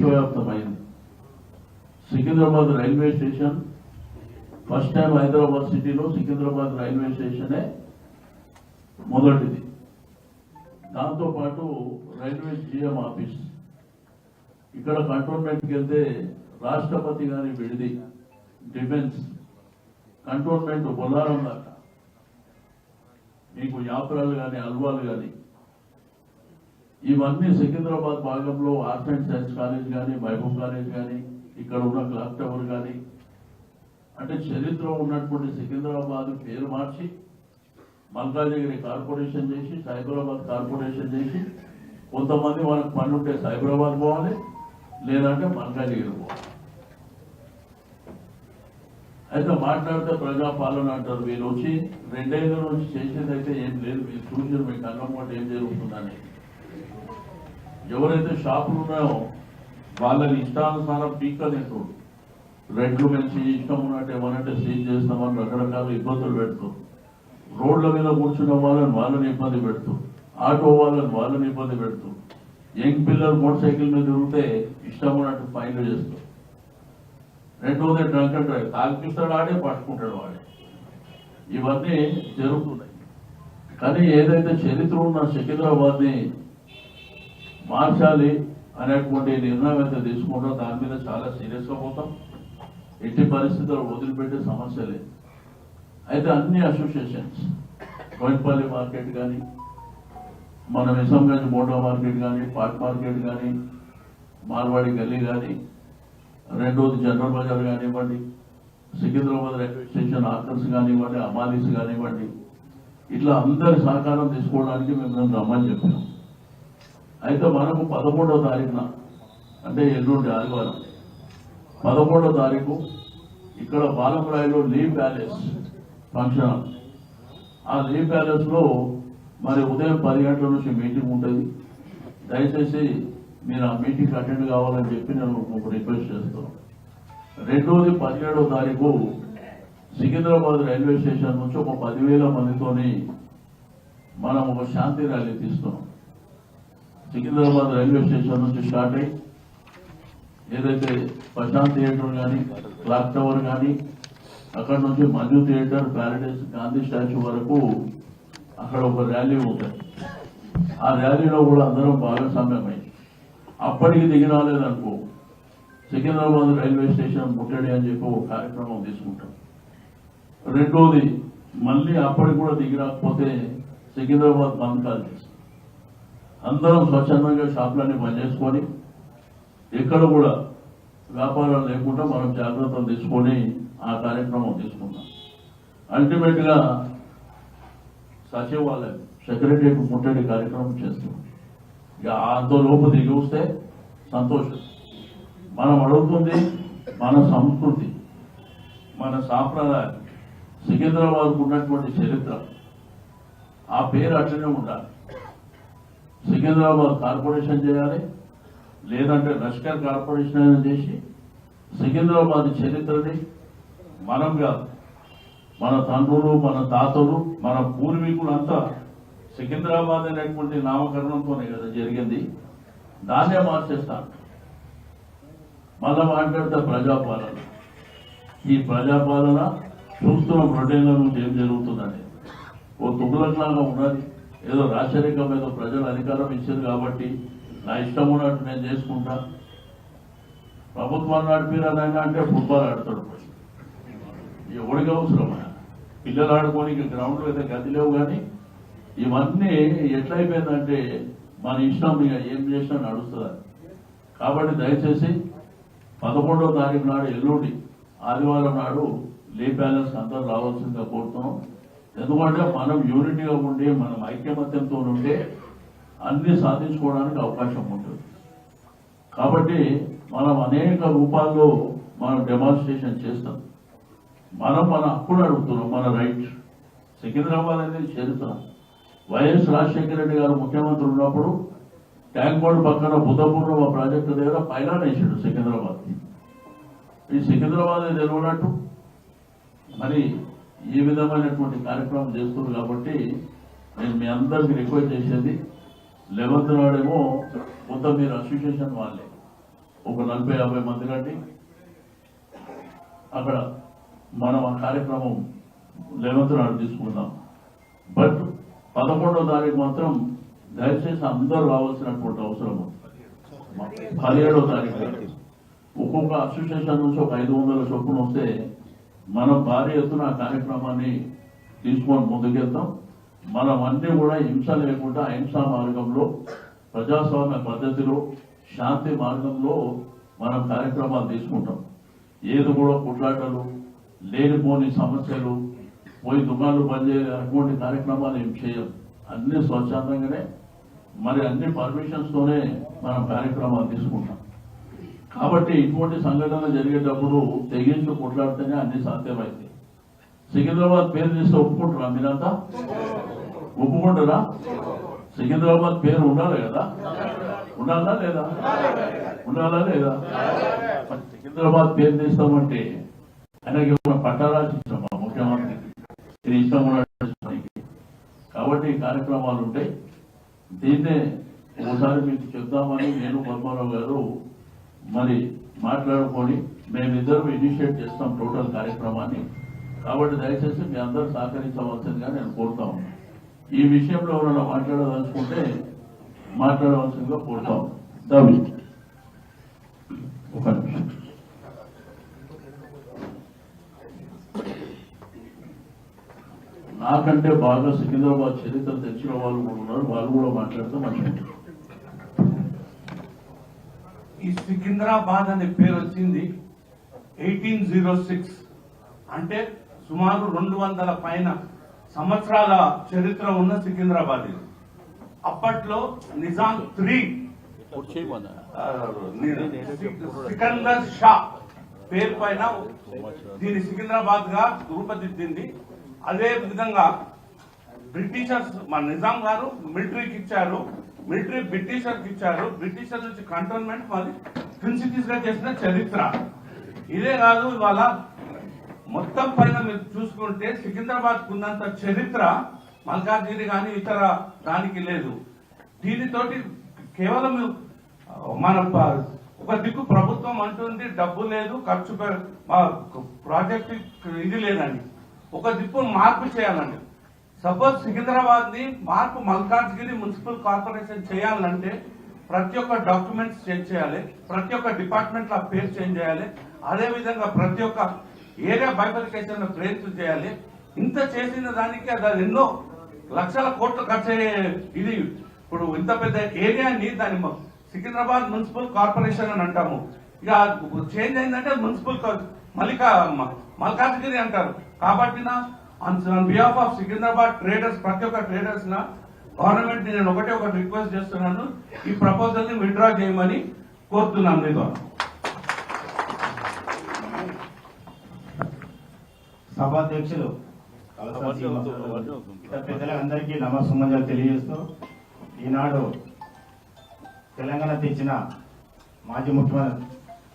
విశ్వవ్యాప్తమైంది. Secunderabad railway station first time Hyderabad సిటీలో Secunderabad railway స్టేషనే మొదటిది. దాంతోపాటు రైల్వే జిఎం ఆఫీస్, ఇక్కడ కంటోన్మెంట్కి వెళ్తే రాష్ట్రపతి గారి విడిది, డిఫెన్స్ కంటోన్మెంట్ బొల్లారం దాకా మీకు యాత్రలు కానీ అల్వాలు కానీ ఇవన్నీ సికింద్రాబాద్ భాగంలో ఆర్ట్స్ అండ్ సైన్స్ కాలేజ్ కానీ మహబూబ్ కాలేజ్ కానీ ఇక్కడ ఉన్న క్లాక్ టవర్ కానీ అంటే చరిత్ర ఉన్నటువంటి సికింద్రాబాద్ పేరు మార్చి మల్కాజిగిరి కార్పొరేషన్ చేసి సైబరాబాద్ కార్పొరేషన్ చేసి కొంతమంది వాళ్ళకి పని ఉంటే సైబరాబాద్ పోవాలి, లేదంటే మల్కాజిగిరి పోవాలి. అయితే మాట్లాడితే ప్రజాపాలన అంటారు. వీళ్ళు వచ్చి 2 ఏళ్ళ నుంచి చేసేది అయితే ఏం లేదు. మీరు చూసారు మీ కళ్ళం పాటు ఏం జరుగుతుందని. ఎవరైతే షాపులు ఉన్నాయో వాళ్ళని ఇష్టానుసారం పీక్క తింటారు. రెడ్లు పెంచి ఇష్టం ఉన్నట్టు ఏమనంటే సీజ్ చేస్తామని రకరకాల ఇబ్బందులు పెడుతూ, రోడ్ల మీద కూర్చున్న వాళ్ళని ఇబ్బంది పెడుతూ, ఆటో వాళ్ళని ఇబ్బంది పెడుతూ, యంగ్ పిల్లలు మోటార్ సైకిల్ మీద తిరిగితే ఇష్టం ఉన్నట్టు ఫైన్లు చేస్తూ, రెండోది డ్రంక్ అండ్ డ్రైవ్, తాగిపిస్తాడు ఆడే పట్టుకుంటాడు వాడే. ఇవన్నీ జరుగుతున్నాయి. కానీ ఏదైతే చరిత్ర ఉన్న సికింద్రాబాద్ని మార్చాలి అనేటువంటి నిర్ణయం అయితే తీసుకుంటాం, దాని మీద చాలా సీరియస్గా పోతాం. ఎట్టి పరిస్థితుల్లో వదిలిపెట్టే సమస్య లేదు. అయితే అన్ని అసోసియేషన్స్, కోయిన్పల్లి మార్కెట్ కానీ, మన నిజాంగంజ్ మోటా మార్కెట్ కానీ, పార్క్ మార్కెట్ కానీ, మార్వాడి గల్లీ కానీ, రెండోది జనరల్ బజార్ కానివ్వండి, సికింద్రాబాద్ రైల్వే స్టేషన్ ఆర్కర్స్ కానివ్వండి, అమాలీస్ కానివ్వండి, ఇట్లా అందరి సహకారం తీసుకోవడానికి మేము రమ్మని చెప్పినాం. అయితే మనకు 11వ తారీఖున అంటే ఎల్లుండి ఆదివారం 11వ తారీఖు ఇక్కడ బాలంరాయిలో లీ ప్యాలెస్ ఫంక్షన్. ఆ లీ ప్యాలెస్లో మరి ఉదయం 10 గంటల నుంచి మీటింగ్ ఉంటుంది. దయచేసి మీరు ఆ మీటింగ్ అటెండ్ కావాలని చెప్పి నేను ఒక రిక్వెస్ట్ చేస్తాను. రెండోది 17వ తారీఖు సికింద్రాబాద్ రైల్వే స్టేషన్ నుంచి ఒక 10,000 మందితోని మనం ఒక శాంతి ర్యాలీ తీస్తున్నాం. సికింద్రాబాద్ రైల్వే స్టేషన్ నుంచి స్టార్ట్ అయ్యి ఏదైతే ప్రశాంత్ థియేటర్ కానీ, క్లాక్ టవర్ కానీ, అక్కడ నుంచి Manju theatre, Paradise, Gandhi statue వరకు అక్కడ ఒక ర్యాలీ ఉంటుంది. ఆ ర్యాలీలో కూడా అందరం భాగస్వామ్యమై అప్పటికి దిగి రాలేదనుకో సికింద్రాబాద్ రైల్వే స్టేషన్ ముట్టడి అని చెప్పి ఒక కార్యక్రమం తీసుకుంటాం. రెండోది మళ్ళీ అప్పటికి కూడా దిగి రాకపోతే సికింద్రాబాద్ బంద్ కాల్ చేస్తాం. అందరం స్వచ్ఛందంగా షాపులన్నీ బంద్ చేసుకొని ఎక్కడ కూడా వ్యాపారం లేకుండా మనం జాగ్రత్తలు తీసుకొని ఆ కార్యక్రమం తీసుకుంటాం. అల్టిమేట్గా సచివాలయం సెక్రటరియట్ ముట్టడి కార్యక్రమం చేస్తాం. ఇక అంతలోపు దిగి వస్తే సంతోషం. మనం అడుగుతుంది మన సంస్కృతి, మన సాంప్రదాయం, సికింద్రాబాద్కు ఉన్నటువంటి చరిత్ర, ఆ పేరు అట్లనే ఉండాలి. సికింద్రాబాద్ కార్పొరేషన్ చేయాలి, లేదంటే లష్కర్ కార్పొరేషన్ అయినా చేసి సికింద్రాబాద్ చరిత్రని మనం కాదు, మన తండ్రులు, మన తాతలు, మన పూర్వీకులంతా సికింద్రాబాద్ అనేటువంటి నామకరణంతోనే కదా జరిగింది. దాన్నే మార్చేస్తాను. మళ్ళా మాట్లాడితే ప్రజాపాలన. ఈ ప్రజాపాలన చూస్తున్నాం 2 ఏళ్ల నుంచి ఏం జరుగుతుందని. ఓ తుగులకులాగా ఉన్నది. ఏదో రాచరికం, ఏదో ప్రజలు అధికారం ఇచ్చారు కాబట్టి నా ఇష్టం ఉన్నట్టు నేను చేసుకుంటా. ప్రభుత్వాన్ని నడిపిరానైనా అంటే ఫుట్బాల్ ఆడతాడు. ఎవరికి అవసరం? పిల్లలు ఆడుకోనికి గ్రౌండ్లో అయితే గది లేవు. కానీ ఇవన్నీ ఎట్లయిపోయిందంటే మన ఇష్టం, ఇక ఏం చేసినా నడుస్తుంది. కాబట్టి దయచేసి 11వ తారీఖు నాడు ఎల్లుండి ఆదివారం నాడు లీ ప్యాలెస్ అందరూ రావాల్సిందిగా కోరుతున్నాం. ఎందుకంటే మనం యూనిటీగా ఉండి, మనం ఐక్యమత్యంతో ఉంటే అన్ని సాధించుకోవడానికి అవకాశం ఉంటుంది. కాబట్టి మనం అనేక రూపాల్లో మనం డెమాన్స్ట్రేషన్ చేస్తాం. మనం మన హక్కును అడుగుతున్నాం, మన రైట్. సికింద్రాబాద్ అనేది చరిత్ర. వైఎస్ రాజశేఖర రెడ్డి గారు ముఖ్యమంత్రి ఉన్నప్పుడు ట్యాంక్ బండ్ పక్కన బుద్ధపూర్ణమ ప్రాజెక్టు దగ్గర పైలాన్ వేసాడు సికింద్రాబాద్. ఈ సికింద్రాబాద్ తెలియనట్టు మరి ఈ విధమైనటువంటి కార్యక్రమం చేస్తున్నారు. కాబట్టి నేను మీ అందరికి రిక్వెస్ట్ చేసేది 11th నాడేమో కొంత మీరు అసోసియేషన్ వాళ్ళే ఒక 40-50 మంది కండి అక్కడ మనం ఆ కార్యక్రమం 11th నాడు తీసుకుందాం. బట్ 11వ తారీఖు మాత్రం దయచేసి అందరూ రావాల్సినటువంటి అవసరం. 17వ తారీఖు ఒక్కొక్క అసోసియేషన్ నుంచి ఒక 500 చొప్పున వస్తే మనం భారీ ఎత్తున ఆ కార్యక్రమాన్ని తీసుకొని ముందుకెళ్తాం. మనం అన్నీ కూడా హింస లేకుండా అహింసా మార్గంలో, ప్రజాస్వామ్య పద్ధతిలో, శాంతి మార్గంలో మనం కార్యక్రమాలు తీసుకుంటాం. ఏది కూడా కొట్లాటలు, లేనిపోని సమస్యలు, పోయి దుకాణాలు బంద్ అటువంటి కార్యక్రమాలు ఏం చేయం. అన్ని స్వచ్ఛందంగానే మరి అన్ని పర్మిషన్స్తోనే మనం కార్యక్రమాలు తీసుకుంటాం. కాబట్టి ఇటువంటి సంఘటన జరిగేటప్పుడు తెగించి కొట్లాడితేనే అన్ని సాధ్యమైంది. సికింద్రాబాద్ పేరు తీస్తే ఒప్పుకుంటారా? మీరంతా ఒప్పుకుంటారా? సికింద్రాబాద్ పేరు ఉండాలి కదా, ఉండాలా లేదా? ఉండాలా లేదా? సికింద్రాబాద్ పేరు తీస్తామంటే ఆయనకి పట్టారాసి ఇచ్చామా ముఖ్యమంత్రికి? ఇది ఇష్టం ఉండడానికి. కాబట్టి ఈ కార్యక్రమాలు ఉంటాయి. దీన్నే ఒకసారి మీకు చెప్దామని నేను పద్మారావు గారు మరి మాట్లాడుకొని మేమిద్దరం ఇనిషియేట్ చేస్తాం టోటల్ కార్యక్రమాన్ని. కాబట్టి దయచేసి మీ అందరూ సహకరించవలసిందిగా నేను కోరుతా ఉన్నాను. ఈ విషయంలో ఎవరైనా మాట్లాడదలుచుకుంటే మాట్లాడవలసిందిగా కోరుతా ఉన్నాను. ఒక నిమిషం. నాకంటే బాగా సికింద్రాబాద్ చరిత్ర తెచ్చిన వాళ్ళు కూడా ఉన్నారు, వాళ్ళు కూడా మాట్లాడితే మంచిది. ఈ సికింద్రాబాద్ అనే పేరు వచ్చింది 1806, అంటే సుమారు 200 పైన సంవత్సరాల చరిత్ర ఉన్న సికింద్రాబాద్ ఇది. అప్పట్లో నిజాం 3 సికందర్ షా పేరు పైన దీని సికింద్రాబాద్ గా రూపుదిద్దింది. అదే విధంగా బ్రిటిషర్స్ మన నిజాం గారు మిలిటరీకి ఇచ్చారు, మిలిటరీ బ్రిటిషర్కి ఇచ్చారు, బ్రిటిషర్ నుంచి కంటోన్మెంట్ మరి ట్విన్ సిటీస్ గా చేసిన చరిత్ర ఇదే కాదు. ఇవాళ మొత్తం పైన మీరు చూసుకుంటే సికింద్రాబాద్ ఉన్నంత చరిత్ర మల్కాజ్గిరి కానీ ఇతర దానికి లేదు. దీనితోటి కేవలం మన ఒక దిక్కు ప్రభుత్వం అంటుంది డబ్బు లేదు, ఖర్చు ప్రాజెక్ట్ ఇది లేదని, ఒక దిక్కు మార్పు చేయాలండి. సపోజ్ సికింద్రాబాద్ ని మార్పు మల్కాజ్గిరి మున్సిపల్ కార్పొరేషన్ చేయాలంటే ప్రతి ఒక్క డాక్యుమెంట్స్ చేంజ్ చేయాలి, ప్రతి ఒక్క డిపార్ట్మెంట్ లో పేరు చేంజ్ చేయాలి, అదే విధంగా ప్రతి ఒక్క ఏరియా బైఫర్కేషన్ లో ప్రయత్నం చేయాలి. ఇంత చేసిన దానికి అది ఎన్నో లక్షల కోట్లు ఖర్చు అయ్యే ఇది. ఇప్పుడు ఇంత పెద్ద ఏరియాని దాని సికింద్రాబాద్ మున్సిపల్ కార్పొరేషన్ అని అంటాము. ఇక చేంజ్ అయిందంటే మున్సిపల్ మల్కాజ్గిరి అంటారు. కాబట్టి on behalf of Secunderabad traders, ప్రతి ఒక్క ట్రేడర్స్ నా గవర్నమెంట్ నేను ఒకటి రిక్వెస్ట్ చేస్తున్నాను, ఈ ప్రపోజల్ ని విత్డ్రా చేయమని కోరుతున్నాను. మీ ద్వారా సభాధ్యక్షులు పెద్దలందరికీ నమస్సుమంజలు తెలియజేస్తూ, ఈనాడు తెలంగాణ తెచ్చిన మాజీ ముఖ్యమంత్రి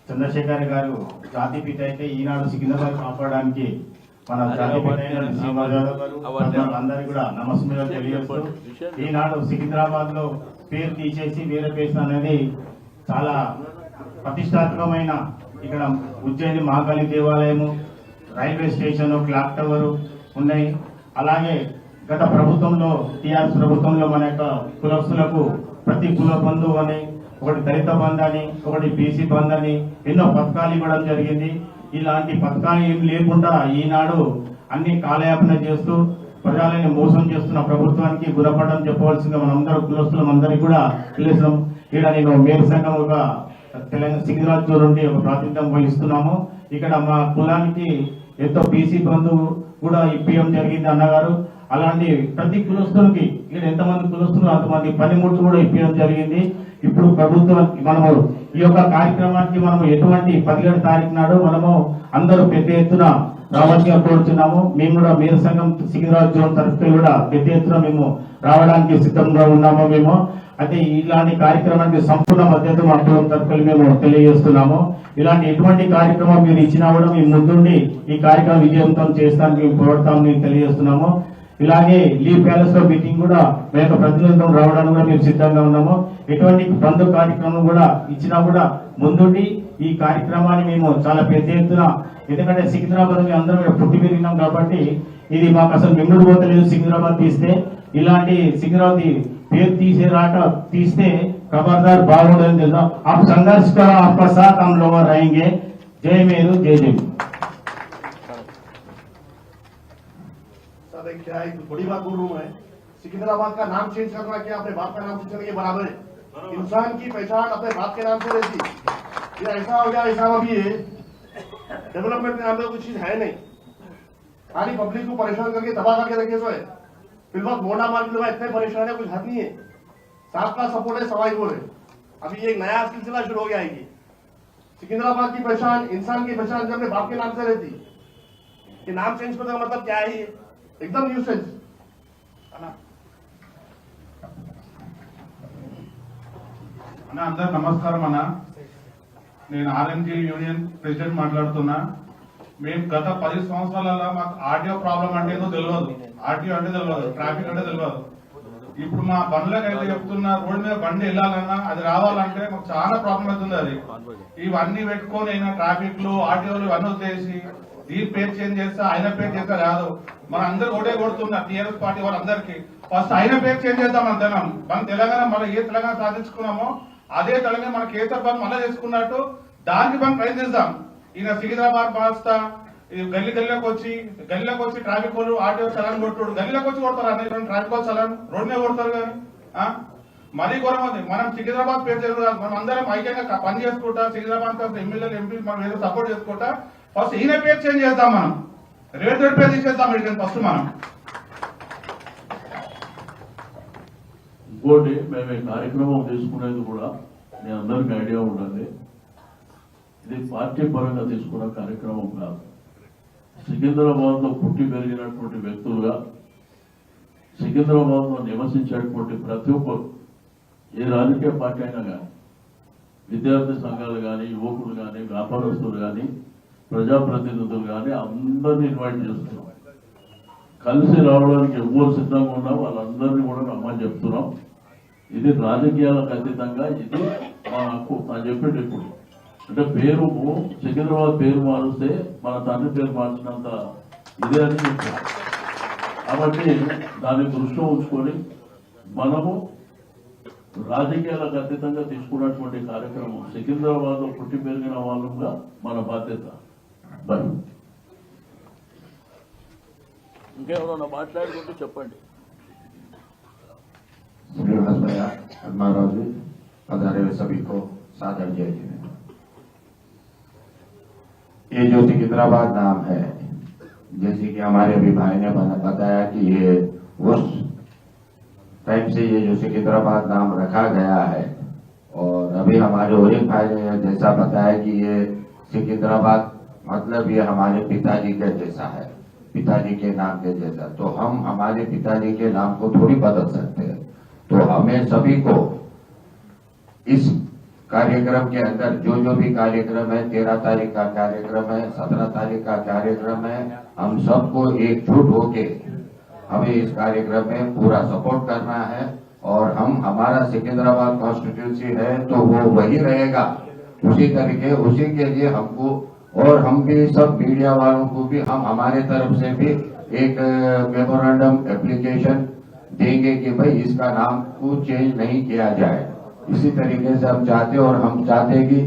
చంద్రశేఖర్ గారు జాతిపిత అయితే, ఈనాడు సికింద్రాబాద్ కాపాడడానికి మన అందరికీ కూడా నమస్సుమంజలు తెలియజేస్తూ, ఈనాడు సికింద్రాబాద్ లో పేరు తీసేసి వేరే పేరు అనేది చాలా ప్రతిష్టాత్మకమైన, ఇక్కడ ఉజ్జయిని మహాకాళి దేవాలయము, రైల్వే స్టేషన్, క్లాక్ టవర్ ఉన్నాయి. అలాగే గత ప్రభుత్వంలో టీఆర్ఎస్ ప్రభుత్వంలో మన యొక్క కులస్తులకు ప్రతి కుల బంధు అని, ఒకటి దళిత బంధు అని, ఒకటి బీసీ బంధు అని ఎన్నో పథకాలు ఇవ్వడం జరిగింది. ఇలాంటి పథకాలు ఏం లేకుండా ఈనాడు అన్ని కాలయాపన చేస్తూ ప్రజలని మోసం చేస్తున్న ప్రభుత్వానికి గురపడడం చెప్పవలసిందిగా మనందరూ కులస్తులం అందరికీ కూడా తెలియజేస్తున్నాం. ఇక్కడ నేను మేరు సంఘం ఒక తెలంగాణ సికింద్రాబాద్ నుండి ఒక ప్రాతినిధ్యం వహిస్తున్నాము. ఇక్కడ మా కులానికి ఎంతో బీసీ బంధు కూడా ఇప్పించడం జరిగింది అన్నగారు. అలాంటి ప్రతి కులస్తులకి ఇక్కడ ఎంతమంది కులస్తులు అంతమంది పనిముట్లు కూడా ఇప్పించడం జరిగింది. ఇప్పుడు ప్రభుత్వం మనము ఈ యొక్క కార్యక్రమానికి మనము ఎటువంటి 17 తారీఖు నాడు మనము అందరూ పెద్ద ఎత్తున రావాల్సిగా కోరుతున్నాము. మేము కూడా మేరు సంఘం సికింద్రాబాద్ జోన్ తరఫున కూడా పెద్ద ఎత్తున మేము రావడానికి సిద్ధంగా ఉన్నాము. మేము అయితే ఇలాంటి కార్యక్రమానికి సంపూర్ణ మద్దతు మా కులం తరఫున మేము తెలియజేస్తున్నాము. ఇలాంటి ఎటువంటి కార్యక్రమం మీరు ఇచ్చినా కూడా మేము ముందుండి ఈ కార్యక్రమం విజయవంతం చేస్తానికి మేము పోరాడతామని తెలియజేస్తున్నాము. ఇలాగే లీ ప్యాలెస్ లో మీటింగ్ కూడా మేము ప్రతినిధులతో రావడానికి కూడా మేము సిద్ధంగా ఉన్నాము. ఎటువంటి బంధు కార్యక్రమం కూడా ఇచ్చినా కూడా ముందుండి ఈ కార్యక్రమాన్ని మేము చాలా పెద్ద ఎత్తున, ఎందుకంటే సికింద్రాబాద్ మేము అందరం ఇక్కడ పుట్టి పెరిగినాం కాబట్టి ఇది మాకు అసలు మింగుడు పోతలేదు. సికింద్రాబాద్ తీస్తే ఇలాంటి సికింద్రాబాద్ పేరు తీస్తే खबरदार बाहुडन देता आप संघर्ष करो, आपका साथ हम लोग रहेंगे। जय मेरू जय जय। सर क्या एक बड़ी बात बोल रहा हूँ मैं, सिकंदराबाद का नाम चेंज करना क्या अपने बाप का नाम से चलने के बराबर है। इंसान की पहचान अपने बाप के नाम से रहती। ये ऐसा हो गया, ऐसा अभी है डेवलपमेंट के नाम में कुछ चीज है नहीं, खाली पब्लिक को परेशान करके तबाह करके रखे सो है। फिर वक्त मोटा मार्केट में इतने परेशान है, कुछ हद नहीं है। साफ का सपोर्ट है, सवाई बोल है। अभी एक नया सिलसिला शुरू हो गया है। सिकंदराबाद की पहचान, इंसान की पहचान जब अपने बाप के नाम से रहती, कि नाम चेंज करने का मतलब क्या है? एकदम न्यू सेंस। అన్న అందరు నమస్కారం అన్న, నేను ఆర్ఎంజీ యూనియన్ ప్రెసిడెంట్ మాట్లాడుతున్నా. మేము గత 10 సంవత్సరాలలో మాకు ఆర్టీఓ ప్రాబ్లం అంటే ఏదో తెలియదు, ఆర్టీఓ అంటే తెలియదు, ట్రాఫిక్ అంటే తెలియదు. ఇప్పుడు మా బండ్లకు అయితే చెప్తున్నా, రోడ్డు మీద బండి వెళ్ళాలన్నా అది రావాలంటే మాకు చాలా ప్రాబ్లం అవుతుంది. అది ఇవన్నీ పెట్టుకొని అయినా ట్రాఫిక్ లో ఆర్టీఓలు ఇవన్నీ వచ్చేసి దీని పేరు చేంజ్ చేస్తా ఆయన పేరు చేస్తా కాదు, మన అందరు ఒకటే కొడుతున్నా టీఆర్ఎస్ పార్టీ వాళ్ళందరికీ. ఫస్ట్ ఆయన పేరు చేంజ్ చేద్దాం అంతేనా. మన తెలంగాణ మనం ఏ తెలంగాణ సాధించుకున్నామో అదే తెలంగాణ మన కేసీఆర్ పని మళ్ళీ చేసుకున్నట్టు దానికి మనం ప్రయత్నిస్తాం. ఈయన సికింద్రాబాద్ మాస్తా గల్లీలోకి వచ్చి ట్రాఫిక్ వాళ్ళు ఆర్టీఓ చలాన్ కొట్టుడు, గల్లీలోకి వచ్చి కొడతారు అన్ని ట్రాఫిక్ వాళ్ళు చలాన్ రోడ్ మీద కొడతారు. కానీ మరీ ఘోరం ఉంది. మనం సికింద్రాబాద్ పేరు జరుగుతుంది, మనం అందరం ఐక్యంగా పని చేసుకుంటా, సికింద్రాబాద్ ఎమ్మెల్యేలు ఎంపీ మనం ఏదో సపోర్ట్ చేసుకుంటా ఫస్ట్ ఈయన పేరు చేంజ్ చేద్దాం. మనం రేవంత్ రెడ్డి పేరు తీసేద్దాం ఇక్కడ ఫస్ట్ మనం. ఇంకోటి మేము ఈ కార్యక్రమం తీసుకునేది కూడా మీ అందరికీ ఐడియా ఉండాలి, ఇది పార్టీ పరంగా తీసుకున్న కార్యక్రమం కాదు. సికింద్రాబాద్ లో పుట్టి పెరిగినటువంటి వ్యక్తులుగా, సికింద్రాబాద్ లో నివసించేటువంటి ప్రతి ఒక్కరు, ఏ రాజకీయ పార్టీ అయినా కానీ, విద్యార్థి సంఘాలు కానీ, యువకులు కానీ, వ్యాపారస్తులు కానీ, ప్రజాప్రతినిధులు కానీ అందరినీ ఇన్వైట్ చేస్తున్నాం. కలిసి రావడానికి ఎవరు సిద్ధంగా ఉన్నా వాళ్ళందరినీ కూడా రమ్మని చెప్తున్నాం. ఇది రాజకీయాలకు అతీతంగా ఇది మా హక్కు అని చెప్పేది. ఇప్పుడు అంటే పేరు సికింద్రాబాద్ పేరు మారుస్తే మన తండ్రి పేరు మార్చినంత ఇదే అని చెప్తారు. కాబట్టి దాన్ని దృష్టిలో ఉంచుకొని మనము రాజకీయాలకు అతీతంగా తీసుకున్నటువంటి కార్యక్రమం సికింద్రాబాద్ లో పుట్టి పెరిగిన వాళ్ళుగా మన బాధ్యత. బై ఇంకేమన్నా మాట్లాడుకుంటూ చెప్పండి. श्रीनिवास भैया, अदमाराव जी, पधारे हुए सभी को सादर जय जी। ये जो सिकंदराबाद नाम है, जैसे कि हमारे अभी भाई ने बताया कि ये उस टाइम से ये जो सिकंदराबाद नाम रखा गया है, और अभी हमारे और एक भाई ने जैसा बताया कि ये सिकंदराबाद मतलब ये हमारे पिताजी के जैसा है, पिताजी के नाम के जैसा। तो हम हमारे पिताजी के नाम को थोड़ी बदल सकते हैं। तो हमें सभी को इस कार्यक्रम के अंदर जो भी कार्यक्रम है, 13 तारीख का कार्यक्रम है, 17 तारीख का कार्यक्रम है, हम सबको एकजुट होके हमें इस कार्यक्रम में पूरा सपोर्ट करना है। और हम हमारा सिकंदराबाद कॉन्स्टिट्यूंसी है तो वो वही रहेगा उसी तरीके, उसी के लिए हमको, और हम भी सब मीडिया वालों को भी हम हमारे तरफ से भी एक मेमोरेंडम एप्लीकेशन देंगे कि भाई इसका नाम को चेंज नहीं किया जाए। इसी तरीके से हम चाहते, और हम चाहते कि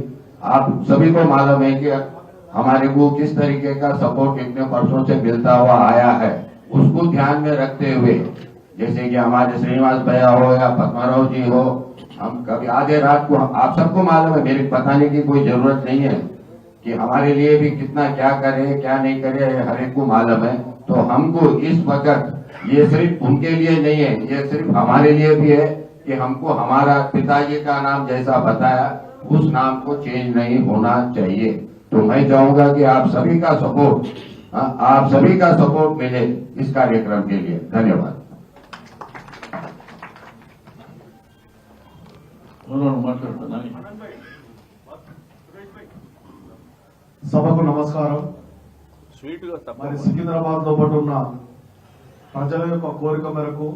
आप सभी को मालूम है कि हमारे को किस तरीके का सपोर्ट इतने वर्षों से मिलता हुआ आया है, उसको ध्यान में रखते हुए, जैसे कि हमारे श्रीनिवास भैया हो या पद्माराव जी हो, हम कभी आधे रात को, आप सबको मालूम है, मेरे बताने की कोई जरूरत नहीं है कि हमारे लिए भी कितना क्या करे क्या नहीं करे, हर एक को मालूम है। तो हमको इस वक्त ये सिर्फ उनके लिए नहीं है, ये सिर्फ हमारे लिए भी है कि हमको हमारा पिताजी का नाम जैसा बताया उस नाम को चेंज नहीं होना चाहिए। तो मैं चाहूंगा कि आप सभी का सपोर्ट, आप सभी का सपोर्ट मिले इस कार्यक्रम के लिए। धन्यवाद। సభకు నమస్కారం. మరి సికింద్రాబాద్ లో పాటు ఉన్న ప్రజల యొక్క కోరిక మేరకు,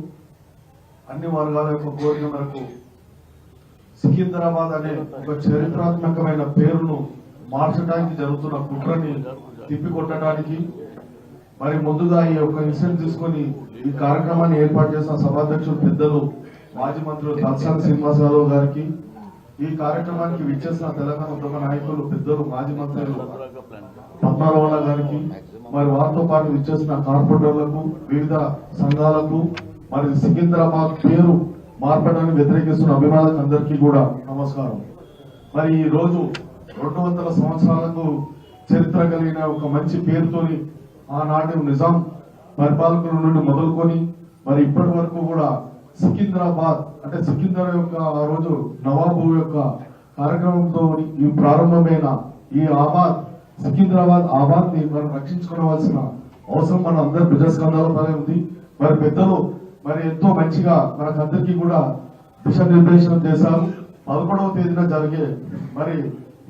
అన్ని వర్గాల యొక్క కోరిక మేరకు సికింద్రాబాద్ అనే ఒక చరిత్రాత్మకమైన పేరును మార్చడానికి జరుగుతున్న కుట్రని తిప్పికొట్టడానికి మరి ముందుగా ఈ యొక్క ఇన్సిడెంట్ తీసుకొని ఈ కార్యక్రమాన్ని ఏర్పాటు చేసిన సభాధ్యక్షులు పెద్దలు మాజీ మంత్రులు తలసాని శ్రీనివాస్ యాదవ్ గారికి, ఈ కార్యక్రమానికి విచ్చేసిన తెలంగాణ ఉద్యమ నాయకులు పెద్దలు మాజీ మంత్రులు పద్మారావు గారికి, మరి వారితో పాటు విచ్చేసిన కార్పొరేటర్లకు, వివిధ సంఘాలకు, మరి సికింద్రాబాద్ పేరు మార్పడాన్ని వ్యతిరేకిస్తున్న అభిమానులకు అందరికీ కూడా నమస్కారం. మరి ఈ రోజు 200 సంవత్సరాలకు చరిత్ర కలిగిన ఒక మంచి పేరుతోని ఆనాటి నిజాం పరిపాలకుల నుండి మొదలుకొని మరి ఇప్పటి వరకు కూడా సికింద్రాబాద్ అంటే సికింద్రా యొక్క ఆ రోజు నవాబు యొక్క కార్యక్రమంతో ఈ ప్రారంభమైన ఈ సికింద్రాబాద్ ఆబాద్ ని మనం రక్షించుకోవాల్సిన అవసరం మన అందరి ప్రజాస్కంధాలపై ఉంది. మరి పెద్దలు మరి ఎంతో మంచిగా మనకందరికీ కూడా దిశానిర్దేశనం చేశారు. 11వ తేదీన జరిగే మరి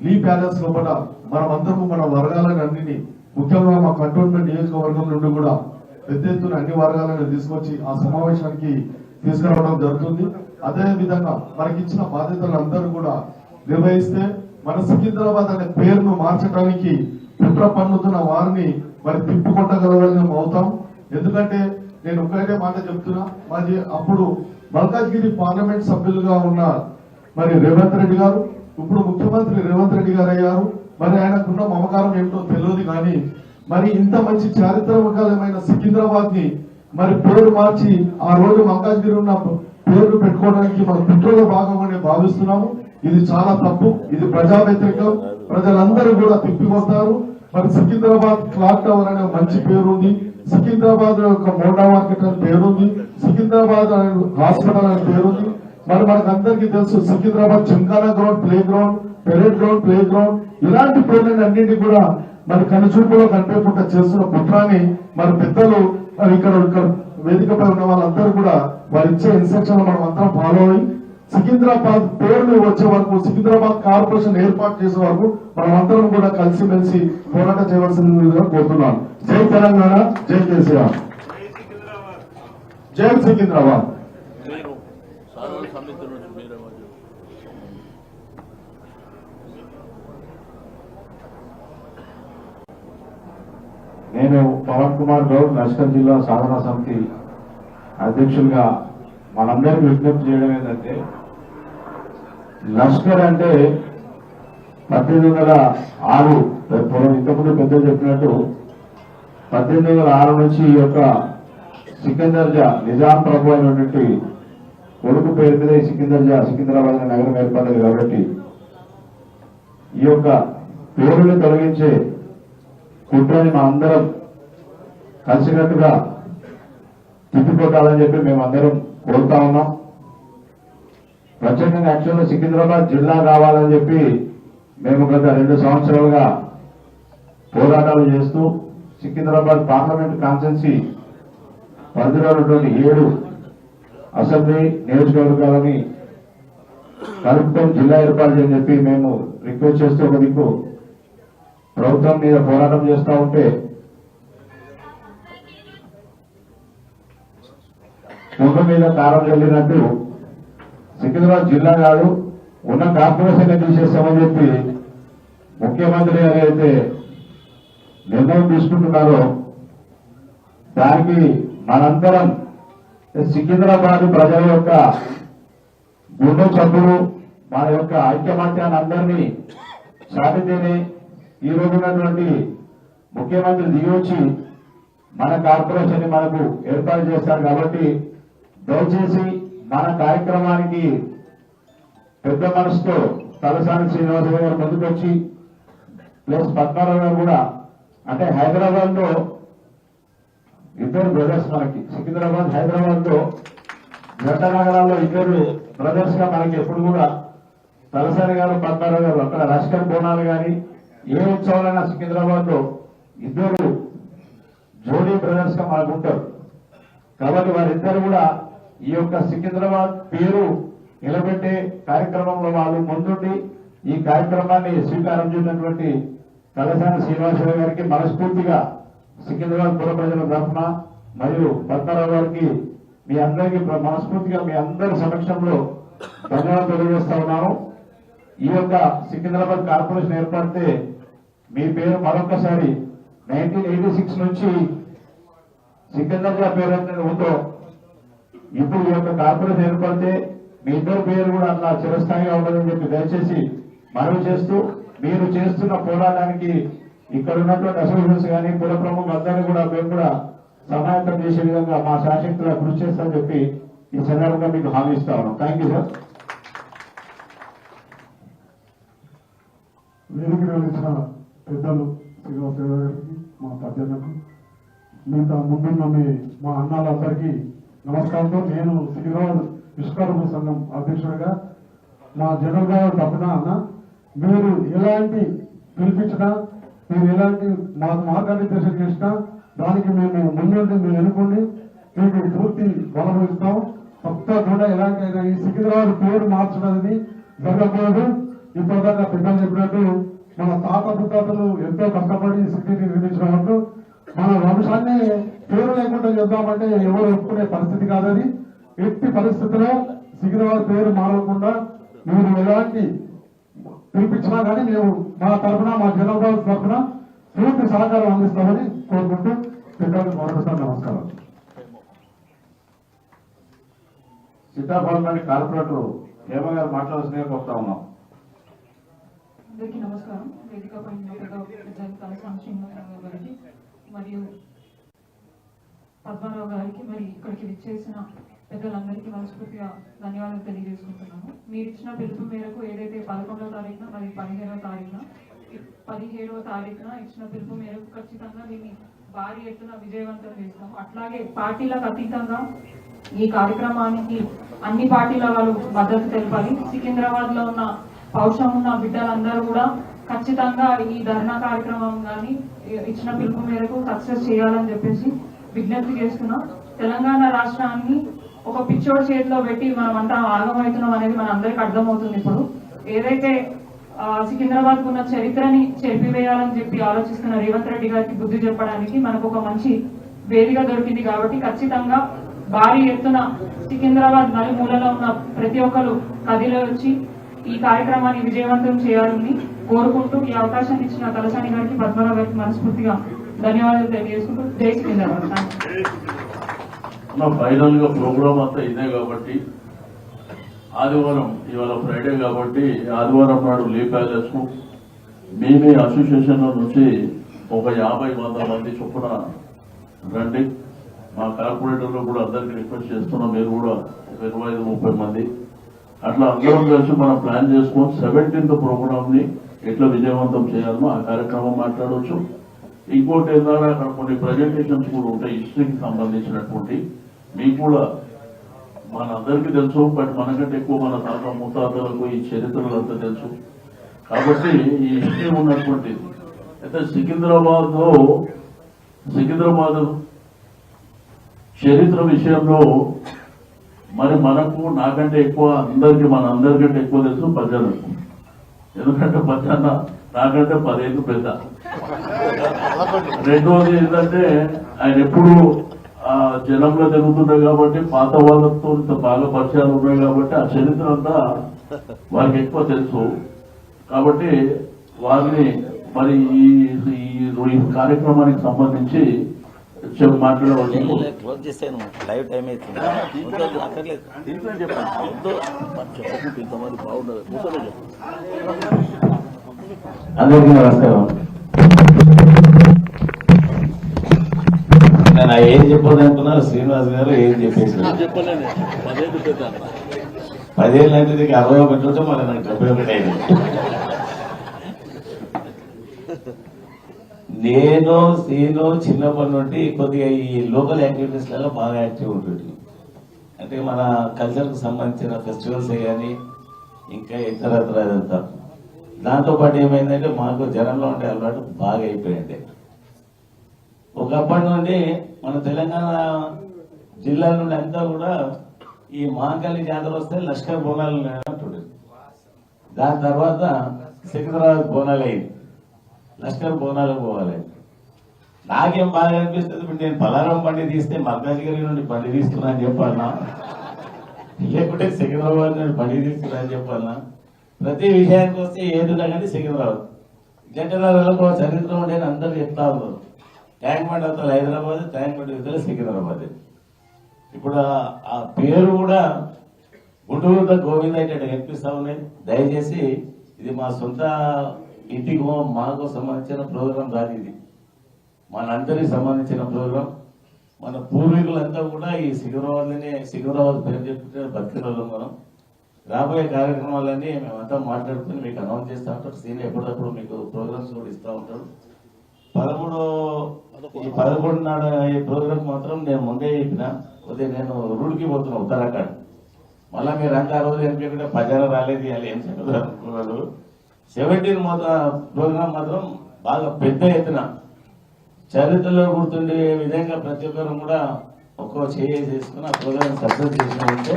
లీ ప్యాలెస్ లోపల మనమందరము మన వర్గాలను అన్నిని, ముఖ్యంగా మా కంటోన్మెంట్ నియోజకవర్గం నుండి కూడా పెద్ద ఎత్తున అన్ని వర్గాలను తీసుకొచ్చి ఆ సమావేశానికి తీసుకురావడం జరుగుతుంది. అదే విధంగా మనకి ఇచ్చిన బాధ్యతలు అందరూ కూడా నిర్వహిస్తే మన సికింద్రాబాద్ అనే పేరును మార్చడానికి కుట్ర పన్నుతున్న వారిని మరి తిప్పుకొట్టగలగలం అవుతాం. ఎందుకంటే నేను ఒకటే మాట చెప్తున్నా, మాది అప్పుడు మల్కాజ్గిరి పార్లమెంట్ సభ్యులుగా ఉన్న మరి రేవంత్ రెడ్డి గారు, ఇప్పుడు ముఖ్యమంత్రి రేవంత్ రెడ్డి గారు అయ్యారు. మరి ఆయనకున్న మమకారం ఏమిటో తెలియదు కానీ మరి ఇంత మంచి చారిత్రకమైన సికింద్రాబాద్ ని మరి పేరు మార్చి ఆ రోజు మల్కాజ్గిరి ఉన్న పేరు పెట్టుకోవడానికి మన కుట్రలో భాగం అని భావిస్తున్నాము. ఇది చాలా తప్పు, ఇది ప్రజా వ్యతిరేకం. ప్రజలందరూ కూడా తిప్పికొస్తారు. మరి సికింద్రాబాద్ క్లాక్ టవర్ అనే మంచి పేరు ఉంది, సికింద్రాబాద్ యొక్క మోడా మార్కెట్ అనే పేరుంది, సికింద్రాబాద్ అనే హాస్పిటల్ అనే పేరుంది. మరి మనకందరికీ తెలుసు Secunderabad gymkhana ground, play ground, parade ground, play ground, ఇలాంటి పేర్లను అన్నింటి కూడా మరి కనుచూపులో కనిపించకుండా చేస్తున్న కుట్రాన్ని మరి పెద్దలు మరి ఇక్కడ వేదికపై ఉన్న వాళ్ళందరూ కూడా వారు ఇచ్చే ఇన్స్ట్రక్షన్ మనం అందరం ఫాలో అయ్యి సికింద్రాబాద్ పేర్లు వచ్చే వరకు, సికింద్రాబాద్ కార్పొరేషన్ ఏర్పాటు చేసే వరకు మనం అందరం కూడా కలిసిమెలిసి పోరాటం చేయవలసిందిగా కోరుతున్నాను. జై తెలంగాణ, జై కేసీఆర్, జై సికింద్రాబాద్. నేను పవన్ కుమార్ గౌడ్, లష్కర్ జిల్లా సాధనా సమితి అధ్యక్షులుగా మనందరికీ విజ్ఞప్తి చేయడం ఏంటంటే, లష్కర్ అంటే 1806 ఇంతకుముందు పెద్దలు చెప్పినట్టు 1806 నుంచి ఈ యొక్క సికిందర్జా నిజాం ప్రభు అయినటువంటి కొడుకు పేరు మీద ఈ సికింద్రాబాద్ నగరం ఏర్పడ్డది. కాబట్టి ఈ యొక్క పేరుని తొలగించే కుట్రని మా అందరం కలిసికట్టుగా తిప్పికొట్టాలని చెప్పి మేమందరం కోరుతా ఉన్నాం. ప్రత్యేకంగా యాక్చువల్గా సికింద్రాబాద్ జిల్లా కావాలని చెప్పి మేము గత 2 సంవత్సరాలుగా పోరాటాలు చేస్తూ సికింద్రాబాద్ పార్లమెంట్ కాన్స్టిట్యున్సీ పరిధిలో ఉన్నటువంటి 7 అసెంబ్లీ నియోజకవర్గాలని కలుపుకొని జిల్లా ఏర్పాటు చేయని చెప్పి మేము రిక్వెస్ట్ చేస్తూ ఒక దిక్కు ప్రభుత్వం మీద పోరాటం చేస్తూ ఉంటే కుంభ మీద కారం చల్లినట్టు సికింద్రాబాద్ జిల్లా కాదు ఉన్న కార్పొరేషన్ తీసేస్తామని చెప్పి ముఖ్యమంత్రి గారు అయితే నిర్ణయం తీసుకుంటున్నారో దానికి మనందరం సికింద్రాబాద్ ప్రజల యొక్క గుండె చప్పులు, మన యొక్క ఐక్యమత్యాన్ని అందరినీ సాటితేనే ఈ రోజు ఉన్నటువంటి ముఖ్యమంత్రి దిగొచ్చి మన కార్పొరేషన్ ని మనకు ఏర్పాటు చేస్తారు. కాబట్టి దయచేసి మన కార్యక్రమానికి పెద్ద మనసుతో తలసాని శ్రీనివాసరావు గారు ముందుకొచ్చి ప్లస్ పద్మారావు గారు కూడా, అంటే హైదరాబాద్ లో 2 బ్రదర్స్ మనకి, సికింద్రాబాద్ హైదరాబాద్ లో జంట నగరాల్లో 2 బ్రదర్స్ గా మనకి ఎప్పుడు కూడా తలసాని గారు, పద్మారావు గారు, అక్కడ లష్కర్ బోనాలు కానీ ఏ ఉత్సవాలైనా సికింద్రాబాద్ లో 2 జోడీ బ్రదర్స్ గా మనకు ఉంటారు. కాబట్టి వారిద్దరు కూడా ఈ యొక్క సికింద్రాబాద్ పేరు నిలబెట్టే కార్యక్రమంలో వాళ్ళు ముందుండి ఈ కార్యక్రమాన్ని స్వీకారం చేసినటువంటి తలసాని శ్రీనివాసరావు గారికి మనస్ఫూర్తిగా సికింద్రాబాద్ పుర ప్రజల తరఫున మరియు పద్మారావు గారికి మీ అందరికీ మనస్ఫూర్తిగా మీ అందరి సమక్షంలో ధన్యవాదాలు తెలియజేస్తా ఉన్నాము. ఈ యొక్క సికింద్రాబాద్ కార్పొరేషన్ ఏర్పడితే మీ పేరు మరొకసారి 1986 నుంచి సికింద్రాబాద్ పేరు అనేది ఉందో ఇప్పుడు ఈ యొక్క కార్పొరేషన్ ఏర్పడితే మీ ఇద్దరు పేరు కూడా అట్లా చిరస్థాయిగా ఉండాలని చెప్పి దయచేసి మనవి చేస్తూ మీరు చేస్తున్న పోరాటానికి ఇక్కడ ఉన్నటువంటి అసోసియేషన్స్ కానీ కుల ప్రముఖులు అందరినీ కూడా మేము కూడా సహాయతం చేసే విధంగా మా శాశక్తులా కృషి చేస్తామని చెప్పి ఈ సందర్భంగా మీకు హామీ ఇస్తా ఉన్నాం. Thank you sir. వేదిక నిర్వహించిన పెద్దలు శ్రీనివాసరావు గారికి, మా పెద్దలకు, మిగతా ముందున్న మా అన్నాలందరికీ నమస్కారంతో నేను సికింద్రాబాద్ విశ్వకర్మ సంఘం అధ్యక్షుడిగా మా జనరల్ గారు తప్పున అన్న మీరు ఎలాంటి పిలిపించినా మీరు ఎలాంటి మాకు మార్గనిర్దేశం చేసినా దానికి మేము ముందుండి మీరు ఎన్నుకోండి మీకు పూర్తి బలం ఇస్తాం. తప్పకుండా ఎలాంటి ఈ సికింద్రాబాద్ పేరు మార్చడానికి జరగకూడదు. ఇప్పటిదాకా పెద్దలు చెప్పినట్టు మన తాత ముత్తాతలు ఎంతో కష్టపడి సిటీని నిర్మించిన వాళ్ళు మన వంశాన్ని పేరు లేకుండా చేద్దామంటే ఎవరు ఒప్పుకునే పరిస్థితి కాదని. ఎట్టి పరిస్థితుల్లో సికింద్రాబాద్ పేరు మారకుండా మీరు ఎలాంటి పిలిపించినా కానీ మేము మా తరఫున మా జనరల్ తరఫున పూర్తి సహకారం అందిస్తామని కోరుకుంటూ పెద్దలకు మరొకసారి నమస్కారం. సీతాఫలం కార్పొరేటర్ హేమ గారు మాట్లాడాల్సిందిగా కోరుతా ఉన్నాం. అందరికీ నమస్కారం. వేదిక పైన సంక్షేమ గారికి మరియు పద్మారావు గారికి మరి ఇక్కడికి విచ్చేసిన పెద్దలందరికీ మనస్ఫూర్తిగా ధన్యవాదాలు తెలియజేసుకుంటున్నాను. మీరు ఇచ్చిన పిలుపు మేరకు ఏదైతే 11వ తారీఖున మరియు 17వ తారీఖున ఇచ్చిన పిలుపు మేరకు ఖచ్చితంగా దీన్ని భారీ ఎత్తున విజయవంతం చేస్తాం. అట్లాగే పార్టీలకు అతీతంగా ఈ కార్యక్రమానికి అన్ని పార్టీల వాళ్ళు మద్దతు తెలపాలి. సికింద్రాబాద్ లో ఉన్న పౌరుషం ఉన్న బిడ్డలందరూ కూడా ఖచ్చితంగా ఈ ధర్నా కార్యక్రమం కానీ ఇచ్చిన పిలుపు మేరకు సక్సెస్ చేయాలని చెప్పేసి విజ్ఞప్తి చేస్తున్నాం. తెలంగాణ రాష్ట్రాన్ని ఒక పిచ్చోడు చేతిలో పెట్టి మనం అంతా ఆగమవుతున్నాం అనేది మన అందరికి అర్థమవుతుంది. ఇప్పుడు ఏదైతే సికింద్రాబాద్ ఉన్న చరిత్రని చెరిపివేయాలని చెప్పి ఆలోచిస్తున్న రేవంత్ రెడ్డి గారికి బుద్ధి చెప్పడానికి మనకు ఒక మంచి వేదిక దొరికింది. కాబట్టి ఖచ్చితంగా భారీ ఎత్తున సికింద్రాబాద్ నలుమూలలో ఉన్న ప్రతి ఒక్కరు కదిలో వచ్చి ఈ కార్యక్రమాన్ని విజయవంతం చేయాలని కోరుకుంటూ ఈ అవకాశాన్ని ఇచ్చిన తలసాని గారికి, పద్మరావు గారికి మనస్ఫూర్తిగా ధన్యవాదాలు తెలియజేసుకుంటూ జై సికింద్రాబాద్. ఫైనల్ గా ప్రోగ్రామ్ అంతా ఇదే కాబట్టి ఆదివారం, ఇవాళ ఫ్రైడే కాబట్టి ఆదివారం నాడు లీవ్ ప్యాలెస్ కు మేమే అసోసియేషన్ నుంచి ఒక 50-100 మంది చొప్పున రండి. మా కార్పొరేటర్లు కూడా అందరికి రిక్వెస్ట్ చేస్తున్నాం, మీరు కూడా 25-30 మంది అట్లా అందరం కలిసి మనం ప్లాన్ చేసుకొని 17th ప్రోగ్రామ్ ని ఎట్లా విజయవంతం చేయాలో ఆ కార్యక్రమం మాట్లాడవచ్చు. ఇంకోటి ఏంటంటే అక్కడ కొన్ని ప్రజెంటేషన్స్ కూడా ఉంటాయి హిస్టరీకి సంబంధించినటువంటి. మీకు కూడా మనందరికీ తెలుసు, బట్ మనకంటే ఎక్కువ మన తాత ముత్తాతలకు ఈ చరిత్రలు అంతా తెలుసు. కాబట్టి ఈ హిస్టరీ ఉన్నటువంటి అయితే సికింద్రాబాద్ చరిత్ర విషయంలో మరి మనకు నాకంటే ఎక్కువ మన అందరికంటే ఎక్కువ తెలుసు పద్యాలకు. ఎందుకంటే పద్యాన్న నాకంటే 10 ఏళ్ళు పెద్ద. రెండోది ఏంటంటే ఆయన ఎప్పుడు జనంలో జరుగుతున్నాయి కాబట్టి పాత వాళ్ళతో బాగా పరిచయాలు ఉన్నాయి కాబట్టి ఆ చరిత్ర అంతా వారికి ఎక్కువ తెలుసు. కాబట్టి వారిని మరి ఈ కార్యక్రమానికి సంబంధించి మాట్లాడవచ్చు. అందరికీ నమస్కారం. నేను ఏం చెప్పదనుకున్నారు శ్రీనివాస్ గారు ఏం చెప్పేసారు. 10 ఏళ్ళు అంటే 61 ఉంటే మళ్ళీ నాకు 71 అయింది. నేను చిన్నప్పటి నుండి కొద్దిగా ఈ లోకల్ యాక్టివిటీస్ లలో బాగా యాక్టివ్ ఉంటుంది. అంటే మన కల్చర్ కు సంబంధించిన ఫెస్టివల్స్ కానీ ఇంకా ఇతరత్ర ఇదంతా. దాంతోపాటు ఏమైందంటే మాకు జనంలో ఉండే అలవాటు బాగా అయిపోయింది. ఒకప్పటి నుండి మన తెలంగాణ జిల్లాల నుండి అంతా కూడా ఈ మహాకాళి జాతర వస్తే లష్కర్ బోనాలు అంటుండే. దాని తర్వాత సికింద్రాబాద్ బోనాలు అయింది, లష్కర్ బోనాలు పోవాలి. నాకేం బాగా అనిపిస్తుంది, ఇప్పుడు నేను పలారం బండి తీస్తే మల్కాజ్గిరి నుండి బండి తీసుకున్నా అని చెప్పాలన్నా. లేకుంటే సికింద్రాబాద్ నేను పని తీసుకుని చెప్పాలన్నా ప్రతి విషయానికి వస్తే ఏదున్నా కానీ సికింద్రాబాద్ జంటనగర్లకు చరిత్ర ఉండేది అందరూ చెప్తా ఉన్నారు. ట్యాంక్ బండ్ అవతల హైదరాబాద్, ట్యాంక్ బండ్ అవతల సికింద్రాబాద్. ఇప్పుడు ఆ పేరు కూడా గుంటూరుతో గోవింద అయితే కనిపిస్తా ఉన్నాయి. దయచేసి ఇది మా సొంత ఇంటికి మాకు సంబంధించిన ప్రోగ్రాం కాదు, ఇది మనందరికి సంబంధించిన ప్రోగ్రాం. మన పూర్వీకులంతా కూడా ఈ సికింద్రాబాద్ పేరు చెప్తే బతికిన మనం. రాబోయే కార్యక్రమాలన్నీ మేమంతా మాట్లాడుకుని మీకు అనౌన్స్ చేస్తూ ఉంటాం. సీనియర్ ఎప్పటికప్పుడు మీకు ప్రోగ్రామ్స్ కూడా ఇస్తూ ఉంటాడు. 11 నాడు ఈ ప్రోగ్రామ్ మాత్రం నేను ముందే చెప్పిన, కొద్దిగా నేను రూడ్కి పోతున్నా ఉత్తరాఖండ్. మళ్ళీ మీరు అంతా ఆ రోజు ఎంపీ పజారా రాలేదు, ఇవాళ ఏం చెప్పదు అనుకున్నారు. 17 ప్రోగ్రామ్ మాత్రం బాగా పెద్ద ఎత్తున చరిత్రలో గుర్తుండే విధంగా ప్రతి ఒక్కరు కూడా ఒక్కో చేసుకుని ఆ ప్రోగ్రామ్ సక్సెస్ చేసినట్టే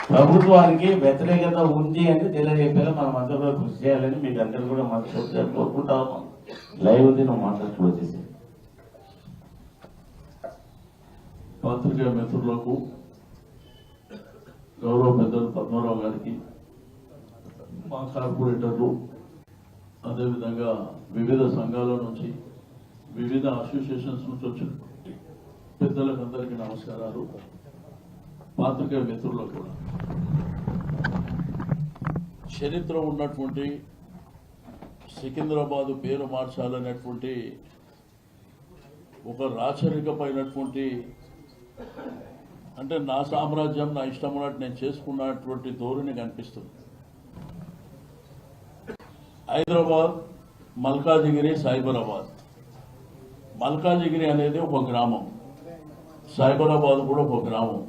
ప్రభుత్వానికి వ్యతిరేకత ఉంది అని తెలియజేపేలా మనం అందరూ కూడా కృషి చేయాలని మీకు అందరూ కూడా మనసు కోరుకుంటాము. లైవ్ ఉంది, నువ్వు మాట్లాడుతూ వచ్చేసి. పాత్రికేయ మిత్రులకు, గౌరవ పెద్దలు పద్మారావు గారికి, మా కార్పొరేటర్లు, అదేవిధంగా వివిధ సంఘాల నుంచి, వివిధ అసోసియేషన్స్ నుంచి వచ్చిన పెద్దలకు అందరికీ నమస్కారాలు. పాత్రికేయ మిత్రులకు కూడా చరిత్ర ఉన్నటువంటి సికింద్రాబాద్ పేరు మార్చాలనేటువంటి ఒక రాచరికమైనటువంటి, అంటే నా సామ్రాజ్యం నా ఇష్టం ఉన్నట్టు నేను చేసుకున్నటువంటి ధోరణి కనిపిస్తుంది. హైదరాబాద్, మల్కాజిగిరి, సైబరాబాద్. మల్కాజిగిరి అనేది ఒక గ్రామం, సైబరాబాద్ కూడా ఒక గ్రామం.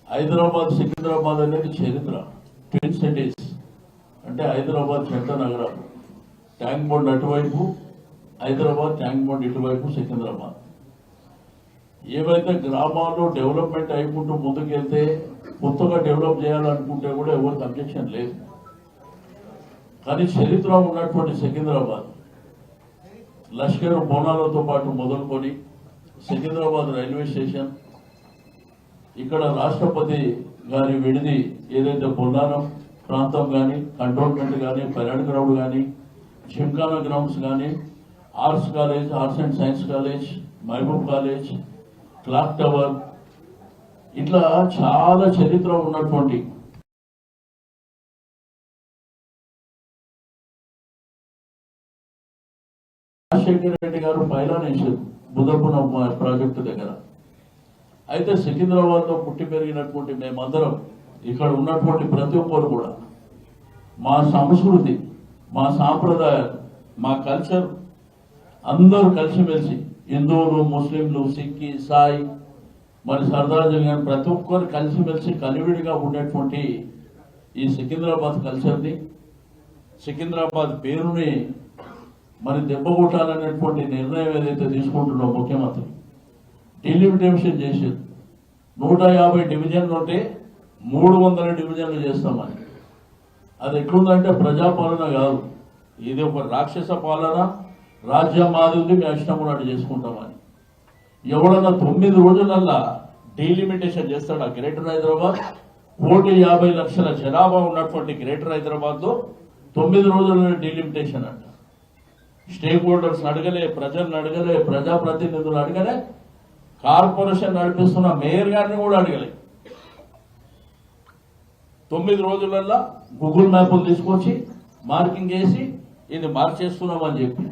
హైదరాబాద్, సికింద్రాబాద్ అనేది చరిత్ర, ట్విన్ సిటీస్. అంటే హైదరాబాద్ జంట నగరాలు, ట్యాంక్ బండ్ అటువైపు హైదరాబాద్, ట్యాంక్ బండ్ ఇటువైపు సికింద్రాబాద్. ఏవైతే గ్రామాల్లో డెవలప్మెంట్ అయిపోతూ ముందుకెళ్తే కొత్తగా డెవలప్ చేయాలనుకుంటే కూడా ఎవరికి అబ్జెక్షన్ లేదు. కానీ చరిత్ర ఉన్నటువంటి సికింద్రాబాద్, లష్కర్ బోనాలతో పాటు మొదలుకొని సికింద్రాబాద్ రైల్వే స్టేషన్, ఇక్కడ రాష్ట్రపతి గారి విడిది ఏదైతే బొల్లారం ప్రాంతం కానీ, కంటోన్మెంట్ కానీ, పరేడ్ గ్రౌండ్ కానీ, జిమ్ఖానా గ్రౌండ్స్ కానీ, arts college, arts and science college, Mahbub college, clock tower, ఇట్లా చాలా చరిత్ర ఉన్నటువంటి రాజశేఖర రెడ్డి గారు పైలాన్ వేసారు బుధపురం ప్రాజెక్టు దగ్గర. అయితే సికింద్రాబాద్ లో పుట్టి పెరిగినటువంటి మేమందరం, ఇక్కడ ఉన్నటువంటి ప్రతి ఒక్కరు కూడా మా సంస్కృతి, మా సాంప్రదాయాలు, మా కల్చర్ అందరూ కలిసిమెలిసి, హిందువులు, ముస్లింలు, సిక్కి, సాయి, మరి సర్దార్ జంగ్, ప్రతి ఒక్కరు కలిసిమెలిసి కలివిడిగా ఉండేటువంటి ఈ సికింద్రాబాద్ కల్చర్ని, సికింద్రాబాద్ పేరుని మరి దెబ్బకొట్టాలనేటువంటి నిర్ణయం ఏదైతే తీసుకుంటున్నాం ముఖ్యమంత్రి, డిలిమిటేషన్ చేసేది 150 డివిజన్లు ఉంటే 300 డివిజన్లు చేస్తామని. అది ఎట్లుందంటే ప్రజాపాలన కాదు, ఇది ఒక రాక్షస పాలన, రాజ్యం మాది ఉంది, మేము ఇష్టం ఉన్నట్టు చేసుకుంటామని. ఎవడన్నా 9 రోజులల్లా డీలిమిటేషన్ చేస్తాడు. ఆ గ్రేటర్ హైదరాబాద్ 1,50,00,000 జనాభా ఉన్నటువంటి గ్రేటర్ హైదరాబాద్ లో 9 రోజుల డీలిమిటేషన్ అంట. స్టేక్ హోల్డర్స్ అడగలే, ప్రజలను అడగలే, ప్రజాప్రతినిధులు అడగలే, కార్పొరేషన్ నడిపిస్తున్న మేయర్ గారిని కూడా అడగలే. 9 రోజులల్లా గూగుల్ మ్యాప్లు తీసుకొచ్చి మార్కింగ్ చేసి ఇది మార్చేస్తున్నామని చెప్పి,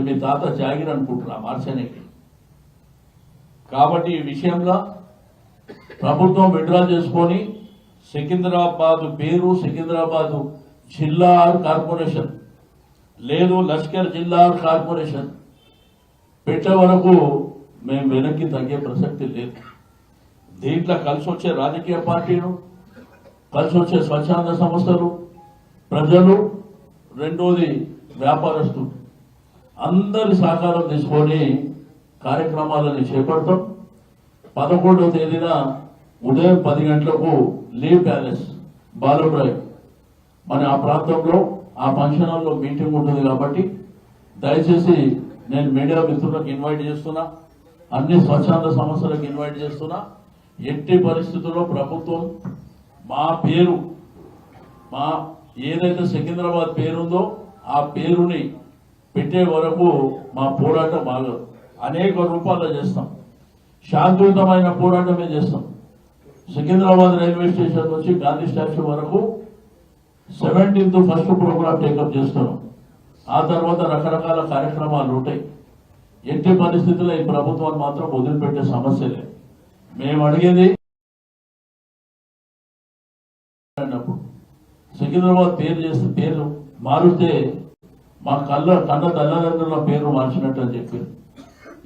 మీ తాత జాగిర్ అనుకుంటున్నా మార్చడానికి. కాబట్టి ఈ విషయంలో ప్రభుత్వం విడ్రా చేసుకొని సికింద్రాబాద్ పేరు సికింద్రాబాద్ జిల్లా కార్పొరేషన్ లేదు, లష్కర్ జిల్లా కార్పొరేషన్ పెట్టే వరకు మేము వెనక్కి తగ్గే ప్రసక్తి లేదు. దీంట్లో కలిసి వచ్చే రాజకీయ పార్టీలు, కలిసి వచ్చే స్వచ్ఛంద సంస్థలు, ప్రజలు, రెండోది వ్యాపారస్తులు అందరి సహకారం తీసుకొని కార్యక్రమాలను చేపడతాం. 11వ తేదీన ఉదయం 10 గంటలకు లీ ప్యాలెస్, బాలుబ్రాయ్, మన ఆ ప్రాంతంలో ఆ ఫంక్షన్ హాల్లో మీటింగ్ ఉంటుంది. కాబట్టి దయచేసి నేను మీడియా మిత్రులకు ఇన్వైట్ చేస్తున్నా, అన్ని స్వచ్ఛంద సంస్థలకు ఇన్వైట్ చేస్తున్నా. ఎట్టి పరిస్థితుల్లో ప్రభుత్వం మా పేరు మా ఏదైతే సికింద్రాబాద్ పేరుందో ఆ పేరుని పెట్టే వరకు మా పోరాటం ఆగదు. అనేక రూపాల్లో చేస్తాం. శాంతియుతమైన పోరాటమే చేస్తాం. సికింద్రాబాద్ రైల్వే స్టేషన్ నుంచి గాంధీ స్టాచ్యూ వరకు 17th ఫస్ట్ ప్రోగ్రామ్ టేకప్ చేస్తున్నాం. ఆ తర్వాత రకరకాల కార్యక్రమాలు ఉంటాయి. ఎట్టి పరిస్థితుల్లో ఈ ప్రభుత్వాన్ని మాత్రం వదిలిపెట్టే సమస్య లేదు. మేము అడిగేది సికింద్రాబాద్ పేరు మారితే మా కన్న తల్లిదండ్రుల పేరు మార్చినట్టు అని చెప్పారు.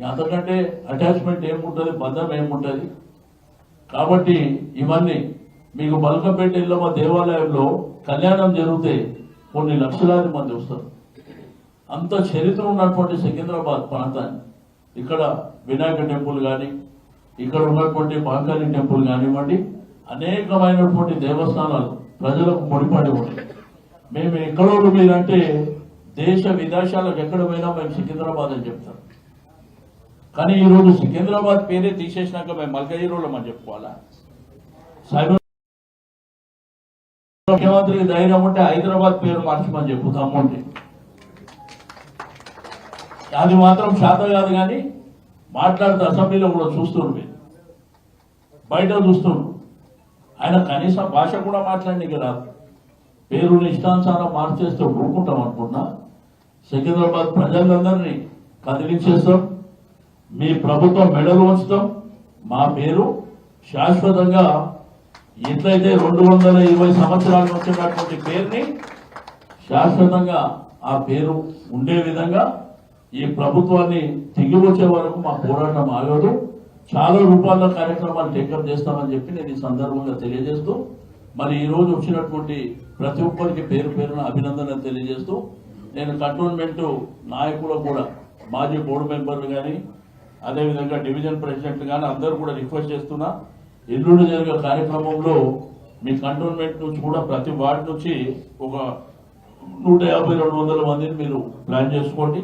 అంతకంటే అటాచ్మెంట్ ఏముంటుంది, బంధం ఏముంటుంది. కాబట్టి ఇవన్నీ మీకు బల్కంపేట ఇళ్ళమ్మ దేవాలయంలో కళ్యాణం జరిగితే కొన్ని లక్షలాది మంది వస్తారు. అంత చరిత్ర ఉన్నటువంటి సికింద్రాబాద్ ప్రాంతాన్ని ఇక్కడ వినాయక టెంపుల్ కానీ ఇక్కడ ఉన్నటువంటి మహాకాళి టెంపుల్ కానివ్వండి, అనేకమైనటువంటి దేవస్థానాలు ప్రజలకు ముడిపడి ఉంటాయి. మేము ఎక్కడో మీరంటే దేశ విదేశాలకు ఎక్కడ పోయినా మేము సికింద్రాబాద్ అని చెప్తాం. కానీ ఈరోజు సికింద్రాబాద్ పేరే తీసేసినాక మేము మల్కజీరోలో మనం చెప్పుకోవాలా? ముఖ్యమంత్రికి ధైర్యం ఉంటే హైదరాబాద్ పేరు మార్చమని చెప్పుతాము. అంటే అది మాత్రం శాత కాదు. కానీ మాట్లాడితే అసెంబ్లీలో కూడా చూస్తున్నారు, మీరు బయట చూస్తున్నారు. ఆయన కనీసం భాష కూడా మాట్లాడడానికి రాదు. పేరుని ఇష్టానుసారం మార్చేస్తూ ఊరుకుంటాం అనుకున్నా. సికింద్రాబాద్ ప్రజలందరినీ కదిలించేస్తాం. మీ ప్రభుత్వం మెడలు ఉంచుతాం. మా పేరు శాశ్వతంగా ఎట్లయితే 220 సంవత్సరాల నుంచి ఉన్నటువంటి పేరుని శాశ్వతంగా ఆ పేరు ఉండే విధంగా ఈ ప్రభుత్వాన్ని తిరిగివచ్చే వరకు మా పోరాటం ఆగదు. చాలా రూపాయల కార్యక్రమాలు టేకప్ చేస్తామని చెప్పి నేను ఈ సందర్భంగా తెలియజేస్తూ, మరి ఈ రోజు వచ్చినటువంటి ప్రతి ఒక్కరికి పేరు పేరున అభినందనలు తెలియజేస్తూ, నేను కంటోన్మెంట్ నాయకులు కూడా మాజీ బోర్డు మెంబర్లు కానీ అదేవిధంగా డివిజన్ ప్రెసిడెంట్లు కానీ అందరూ కూడా రిక్వెస్ట్ చేస్తున్నా, ఎల్లుండి జరిగే కార్యక్రమంలో మీ కంటోన్మెంట్ నుంచి కూడా ప్రతి వార్డు నుంచి ఒక 150-200 మందిని మీరు ప్లాన్ చేసుకోండి.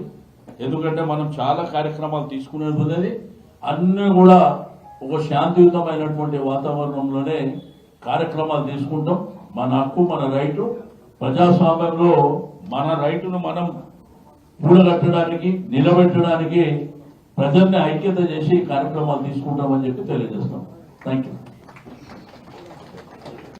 ఎందుకంటే మనం చాలా కార్యక్రమాలు తీసుకునేది ఉన్నది. అన్నీ కూడా ఒక శాంతియుతమైనటువంటి వాతావరణంలోనే కార్యక్రమాలు తీసుకుంటాం. మన హక్కు, మన రైటు, ప్రజాస్వామ్యంలో మన రైటును మనం కూడగట్టడానికి, నిలబెట్టడానికి ప్రజల్ని ఐక్యత చేసి కార్యక్రమాలు తీసుకుంటామని చెప్పి తెలియజేస్తాం. Thank you.